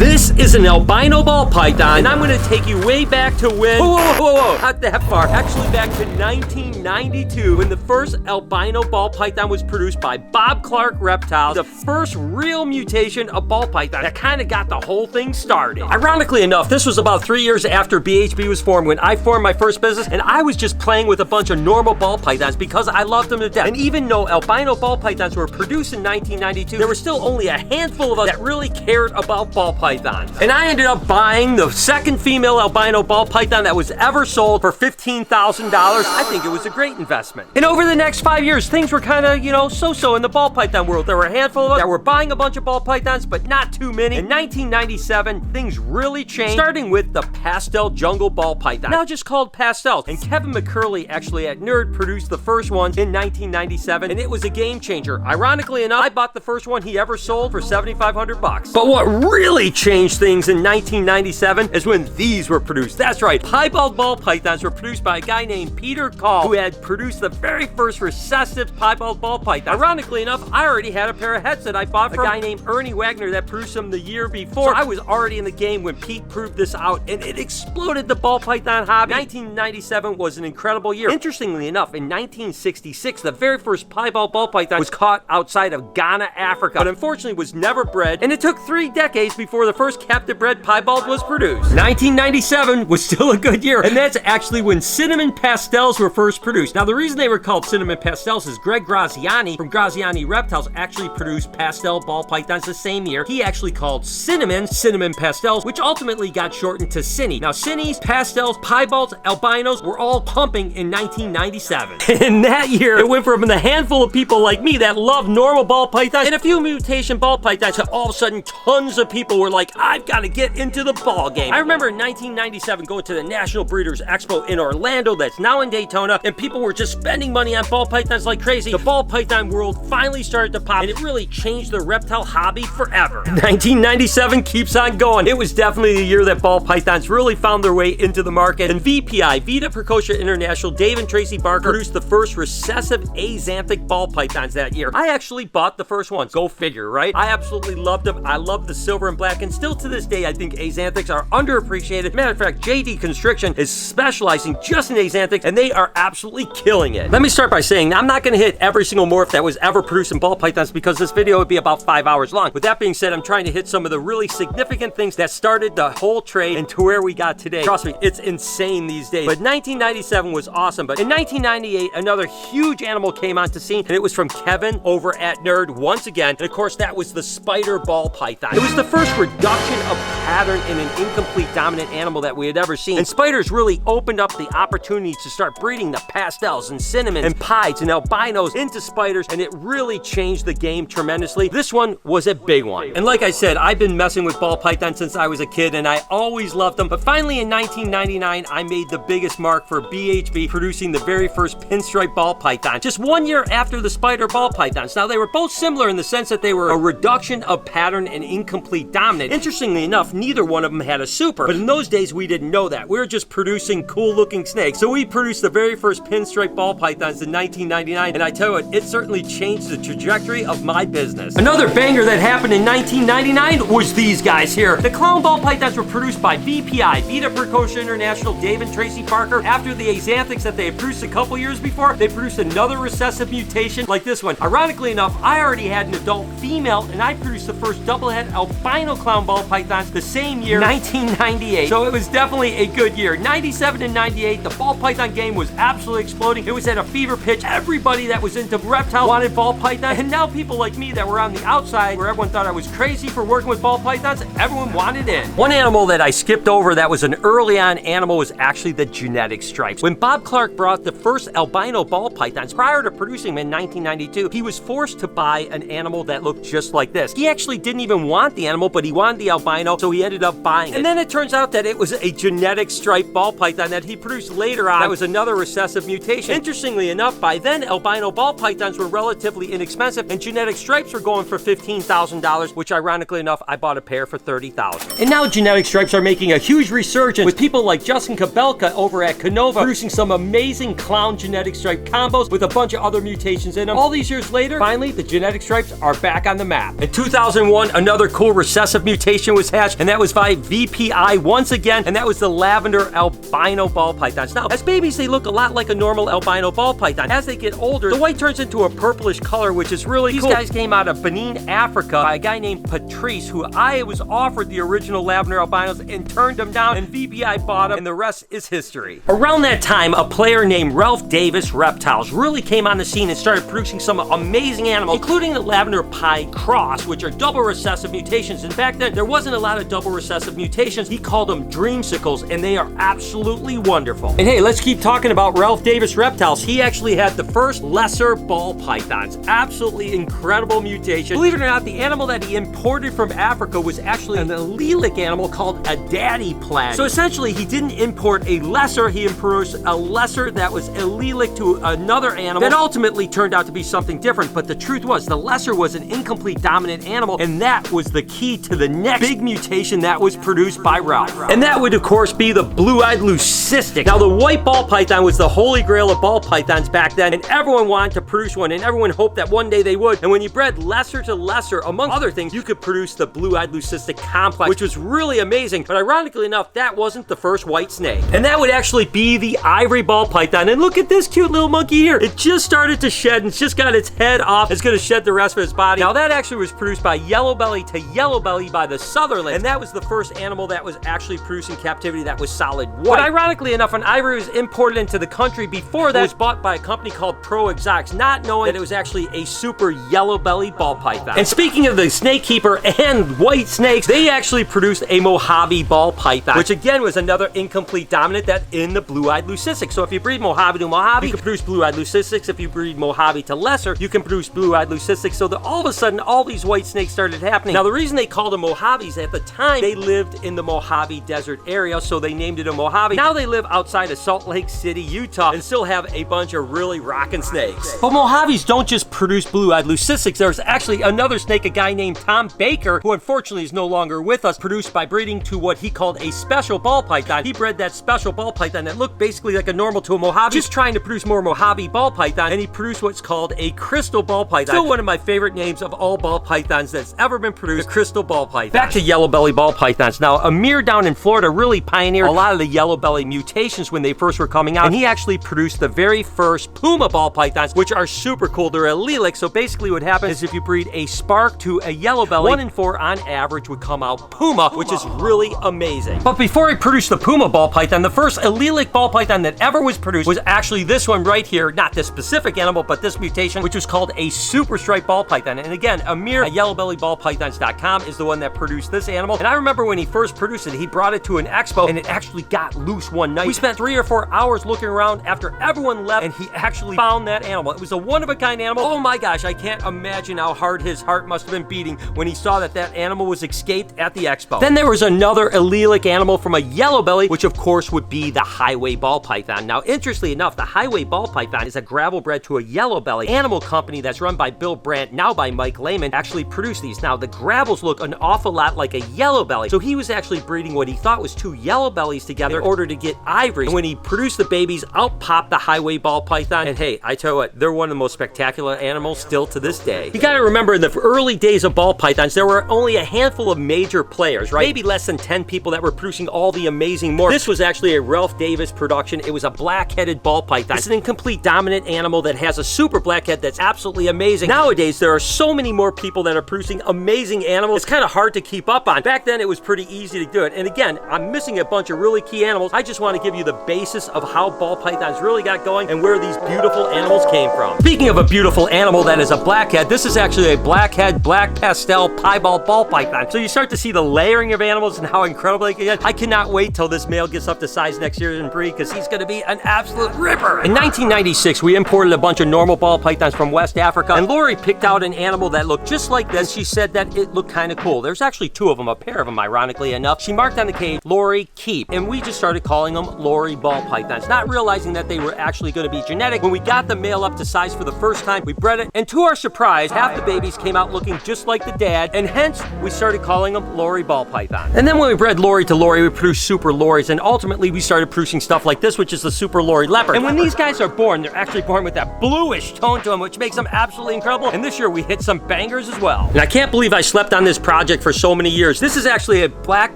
This is an albino ball python, and I'm going to take you way back to when... Whoa, not that far. Actually back to 1992, when the first albino ball python was produced by Bob Clark Reptiles, the first real mutation of ball python that kind of got the whole thing started. Ironically enough, this was about 3 years after BHB was formed, when I formed my first business, and I was just playing with a bunch of normal ball pythons because I loved them to death. And even though albino ball pythons were produced in 1992, there were still only a handful of us that really cared about ball pythons. And I ended up buying the second female albino ball python that was ever sold for $15,000. I think it was a great investment. And over the next 5 years, things were kind of, so-so in the ball python world. There were a handful of us that were buying a bunch of ball pythons, but not too many. In 1997, things really changed, starting with the pastel jungle ball python, now just called pastels. And Kevin McCurley, actually at Nerd, produced the first one in 1997, and it was a game changer. Ironically enough, I bought the first one he ever sold for $7,500. But what really changed things in 1997 is when these were produced. That's right, piebald ball pythons were produced by a guy named Peter Call, who had produced the very first recessive piebald ball python. Ironically enough, I already had a pair of heads that I bought from a guy named Ernie Wagner that produced them the year before. So I was already in the game when Pete proved this out, and it exploded the ball python hobby. 1997 was an incredible year. Interestingly enough, in 1966, the very first piebald ball python was caught outside of Ghana, Africa, but unfortunately was never bred, and it took 3 decades before the first captive bred piebald was produced. 1997 was still a good year, and that's actually when cinnamon pastels were first produced. Now, the reason they were called cinnamon pastels is Greg Graziani from Graziani Reptiles actually produced pastel ball pythons the same year. He actually called cinnamon pastels, which ultimately got shortened to Cinny. Now, Cinnies, pastels, piebalds, albinos were all pumping in 1997. In that year, it went from the handful of people like me that love normal ball pythons and a few mutation ball pythons to all of a sudden tons of people were like, I've got to get into the ball game. I remember in 1997 going to the National Breeders Expo in Orlando, that's now in Daytona, and people were just spending money on ball pythons like crazy. The ball python world finally started to pop, and it really changed the reptile hobby forever. 1997 keeps on going. It was definitely the year that ball pythons really found their way into the market, and VPI, Vita Precocia International, Dave and Tracy Barker produced the first recessive axanthic ball pythons that year. I actually bought the first ones. Go figure, right? I absolutely loved them. I love the silver and black, and still to this day, I think axanthics are underappreciated. Matter of fact, JD Constriction is specializing just in axanthics, and they are absolutely killing it. Let me start by saying, I'm not going to hit every single morph that was ever produced in ball pythons because this video would be about 5 hours long. With that being said, I'm trying to hit some of the really significant things that started the whole trade and to where we got today. Trust me, it's insane these days. But 1997 was awesome. But in 1998, another huge animal came onto scene, and it was from Kevin over at Nerd once again. And of course, that was the spider ball python. It was the first reduction of pattern in an incomplete dominant animal that we had ever seen. And spiders really opened up the opportunity to start breeding the pastels and cinnamons and pieds and albinos into spiders, and it really changed the game tremendously. This one was a big one. And like I said, I've been messing with ball pythons since I was a kid, and I always loved them. But finally in 1999, I made the biggest mark for BHB, producing the very first pinstripe ball python, just 1 year after the spider ball pythons. Now, they were both similar in the sense that they were a reduction of pattern and incomplete dominant. Interestingly enough, neither one of them had a super, but in those days, we didn't know that. We were just producing cool looking snakes. So we produced the very first pinstripe ball pythons in 1999, and I tell you what, it certainly changed the trajectory of my business. Another banger that happened in 1999 was these guys here. The clown ball pythons were produced by VPI, Vita Precocia International, Dave and Tracy Barker. After the axanthics that they had produced a couple years before, they produced another recessive mutation like this one. Ironically enough, I already had an adult female, and I produced the first double-head albino clown ball pythons the same year, 1998. So it was definitely a good year. 97 and 98, the ball python game was absolutely exploding. It was at a fever pitch. Everybody that was into reptiles wanted ball pythons, and now people like me that were on the outside, where everyone thought I was crazy for working with ball pythons, everyone wanted in. One animal that I skipped over that was an early on animal was actually the genetic stripes. When Bob Clark brought the first albino ball pythons prior to producing them in 1992, he was forced to buy an animal that looked just like this. He actually didn't even want the animal, but he wanted the albino, so he ended up buying it. And then it turns out that it was a genetic stripe ball python that he produced later on. That was another recessive mutation. Interestingly enough, by then, albino ball pythons were relatively inexpensive, and genetic stripes were going for $15,000, which ironically enough, I bought a pair for $30,000. And now genetic stripes are making a huge resurgence with people like Justin Kabelka over at Canova producing some amazing clown genetic stripe combos with a bunch of other mutations in them. All these years later, finally, the genetic stripes are back on the map. In 2001, another cool recessive mutation was hatched, and that was by VPI once again, and that was the lavender albino ball pythons. Now, as babies, they look a lot like a normal albino ball python. As they get older, the white turns into a purplish color, which is really cool. These guys came out of Benin, Africa, by a guy named Patrice, who I was offered the original lavender albinos and turned them down, and VPI bought them, and the rest is history. Around that time, a player named Ralph Davis Reptiles really came on the scene and started producing some amazing animals, including the lavender pie cross, which are double recessive mutations. And back then, there wasn't a lot of double recessive mutations. He called them dreamsicles, and they are absolutely wonderful. And hey, let's keep talking about Ralph Davis Reptiles. He actually had the first lesser ball pythons. Absolutely incredible mutation. Believe it or not, the animal that he imported from Africa was actually an allelic animal called a daddy plag. So essentially, he didn't import a lesser, he imported a lesser that was allelic to another animal that ultimately turned out to be something different. But the truth was, the lesser was an incomplete dominant animal, and that was the key to the next big mutation that was produced by Ralph. And that would, of course, be the blue-eyed leucistic. Now, the white ball python was the holy grail of ball pythons back then, and everyone wanted to produce one, and everyone hoped that one day they would. And when you bred lesser to lesser, among other things, you could produce the blue-eyed leucistic complex, which was really amazing. But ironically enough, that wasn't the first white snake. And that would actually be the ivory ball python. And look at this cute little monkey here. It just started to shed, and it's just got its head off. It's going to shed the rest of its body. Now, that actually was produced by yellow belly to yellow belly by the Sutherland, and that was the first animal that was actually produced in captivity that was solid white. But ironically enough, an ivory was imported into the country before that. It was bought by a company called Pro Exotics, not knowing that it was actually a super yellow belly ball python. And speaking of the snake keeper and white snakes, they actually produced a Mojave ball python, which again was another incomplete dominant that in the blue-eyed leucistic. So if you breed Mojave to Mojave, you can produce blue-eyed leucistics. If you breed Mojave to lesser, you can produce blue-eyed leucistics. So that all of a sudden, all these white snakes started happening. Now, the reason they called them Mojaves, at the time, they lived in the Mojave Desert area, so they named it a Mojave. Now they live outside of Salt Lake City, Utah, and still have a bunch of really rockin' snakes. But Mojaves don't just produce blue-eyed leucistics. There's actually another snake, a guy named Tom Baker, who unfortunately is no longer with us, produced by breeding to what he called a special ball python. He bred that special ball python that looked basically like a normal to a Mojave, just trying to produce more Mojave ball python, and he produced what's called a crystal ball python. Still one of my favorite names of all ball pythons that's ever been produced, the crystal ball python. Back to yellow belly ball pythons. Now, Amir down in Florida really pioneered a lot of the yellow belly mutations when they first were coming out, and he actually produced the very first puma ball pythons, which are super cool. They're allelic, so basically what happens is if you breed a spark to a yellow belly, 1 in 4 on average would come out puma, which is really amazing. But before I produced the puma ball python, the first allelic ball python that ever was produced was actually this one right here, not this specific animal, but this mutation, which was called a super stripe ball python. And again, Amir at yellowbellyballpythons.com is the one that produced this animal. And I remember when he first produced it, he brought it to an expo, and it actually got loose one night. We spent 3 or 4 hours looking around after everyone left, and he actually found that animal. It was a one-of-a-kind animal. Oh my gosh, I can't imagine how hard his heart must have been beating when he saw that that animal was escaped at the expo. Then there was another allelic animal from a yellow belly, which of course would be the highway ball python. Now, interestingly enough, the highway ball python is a gravel bred to a yellow belly animal company that's run by Bill Brandt, now by Mike Lehman, actually produced these. Now, the gravels look an awful lot like a yellow belly, so he was actually breeding what he thought was 2 yellow bellies together in order to get ivory. And when he produced the babies, out popped the highway ball python, and hey, I tell you what, they're one of the most spectacular animals still to this day. You gotta remember, in the early days of ball pythons, there were only a handful of major players, right? Maybe less than 10 people that were producing all the amazing morphs. This was actually a Ralph Davis production. It was a black-headed ball python. It's an incomplete dominant animal that has a super black head that's absolutely amazing. Nowadays, there are so many more people that are producing amazing animals. It's kind of hard to keep up on. Back then, it was pretty easy to do it. And again, I'm missing a bunch of really key animals. I just want to give you the basis of how ball pythons really got going and where these beautiful animals came from. Speaking of a beautiful animal that is a blackhead, this is actually a blackhead, black pastel piebald ball python. So you start to see the layering of animals and how incredible they can get. I cannot wait till this male gets up to size next year and breed, because he's going to be an absolute ripper. In 1996, we imported a bunch of normal ball pythons from West Africa, and Lori picked out an animal that looked just like this. She said that it looked kind of cool. There's actually 2 of them, a pair of them, ironically enough. She marked on the cage, Lori keep, and we just started calling them Lori ball pythons, not realizing that they were actually going to be genetic. When we got the male up to size for the first time, we bred it, and to our surprise, half the babies came out looking just like the dad, and hence we started calling them Lori ball python. And then when we bred Lori to Lori, we produced super Loris, and ultimately we started producing stuff like this, which is the super Lori leopard. And when these guys are born, they're actually born with that bluish tone to them, which makes them absolutely incredible. And this year we hit some bangers as well. And I can't believe I slept on this project project for so many years. This is actually a black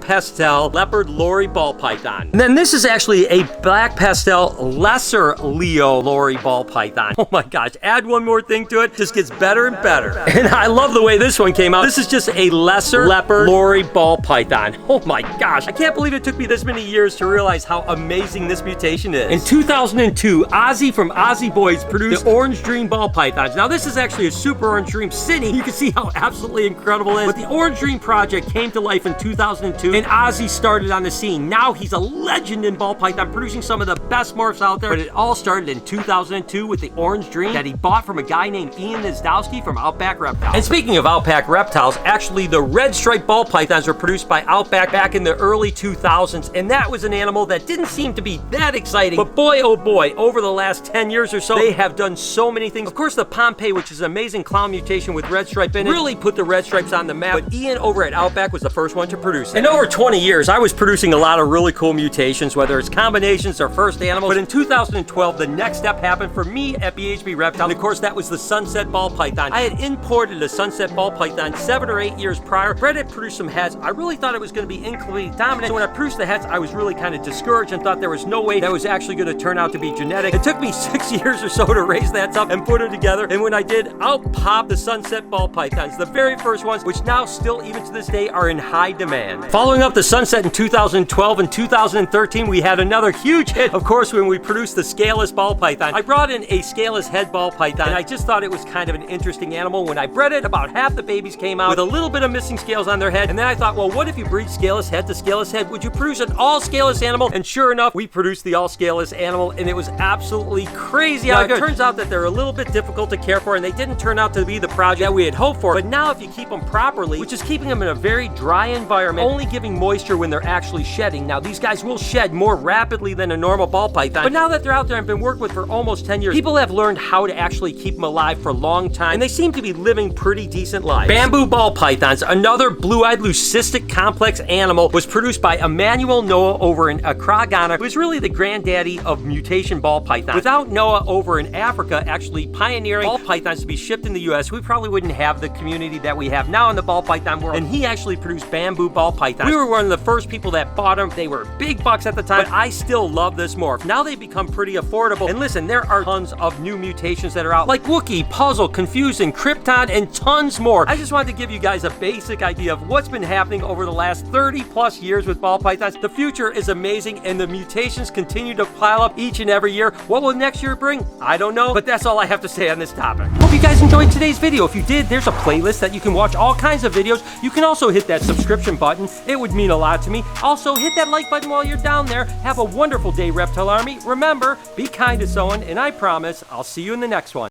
pastel leopard lorry ball python. And then this is actually a black pastel lesser Leo lorry ball python. Oh my gosh, add one more thing to it, just gets better and better. And I love the way this one came out. This is just a lesser leopard lorry ball python. Oh my gosh, I can't believe it took me this many years to realize how amazing this mutation is. In 2002, Ozzy from Ozzy Boys produced the Orange Dream ball pythons. Now this is actually a super orange dream city. You can see how absolutely incredible it is. But the Orange Dream project came to life in 2002 and Ozzy started on the scene. Now he's a legend in ball python, producing some of the best morphs out there. But it all started in 2002 with the Orange Dream that he bought from a guy named Ian Nizdowski from Outback Reptiles. And speaking of Outback Reptiles, actually the red striped ball pythons were produced by Outback back in the early 2000s, and that was an animal that didn't seem to be that exciting. But boy, oh boy, over the last 10 years or so, they have done so many things. Of course, the Pompeii, which is an amazing clown mutation with red stripe in it, really put the red stripes on the map. But Ian over at Outback was the first one to produce it. In over 20 years, I was producing a lot of really cool mutations, whether it's combinations or first animals. But in 2012, the next step happened for me at BHB Reptile. And of course, that was the Sunset Ball Python. I had imported a Sunset Ball Python 7 or 8 years prior. Bred it, produced some heads. I really thought it was going to be incomplete dominant. So when I produced the heads, I was really kind of discouraged and thought there was no way that was actually going to turn out to be genetic. It took me 6 years or so to raise that up and put it together. And when I did, out popped the Sunset Ball Pythons, the very first ones, which now still, even to this day, are in high demand. Following up the Sunset in 2012 and 2013, we had another huge hit, of course, when we produced the scaleless ball python. I brought in a scaleless head ball python, and I just thought it was kind of an interesting animal. When I bred it, about half the babies came out with a little bit of missing scales on their head, and then I thought, well, what if you breed scaleless head to scaleless head? Would you produce an all scaleless animal? And sure enough, we produced the all scaleless animal, and it was absolutely crazy how good. It turns out that they're a little bit difficult to care for, and they didn't turn out to be the project that we had hoped for. But now if you keep them properly, which is keeping them in a very dry environment, only giving moisture when they're actually shedding. Now these guys will shed more rapidly than a normal ball python, but now that they're out there and been worked with for almost 10 years, people have learned how to actually keep them alive for a long time, and they seem to be living pretty decent lives. Bamboo ball pythons, another blue-eyed leucistic complex animal, was produced by Emmanuel Noah over in Accra, Ghana, who is really the granddaddy of mutation ball python. Without Noah over in Africa actually pioneering ball pythons to be shipped in the US, we probably wouldn't have the community that we have now in the ball python world. And he actually produced bamboo ball pythons. We were one of the first people that bought them. They were big bucks at the time, but I still love this morph. Now they've become pretty affordable. And listen, there are tons of new mutations that are out, like Wookiee, Puzzle, Confusing, Krypton, and tons more. I just wanted to give you guys a basic idea of what's been happening over the last 30 plus years with ball pythons. The future is amazing, and the mutations continue to pile up each and every year. What will next year bring? I don't know, but that's all I have to say on this topic. Hope you guys enjoyed today's video. If you did, there's a playlist that you can watch all kinds of videos. You can also hit that subscription button. It would mean a lot to me. Also, hit that like button while you're down there. Have a wonderful day, Reptile Army. Remember, be kind to someone, and I promise I'll see you in the next one.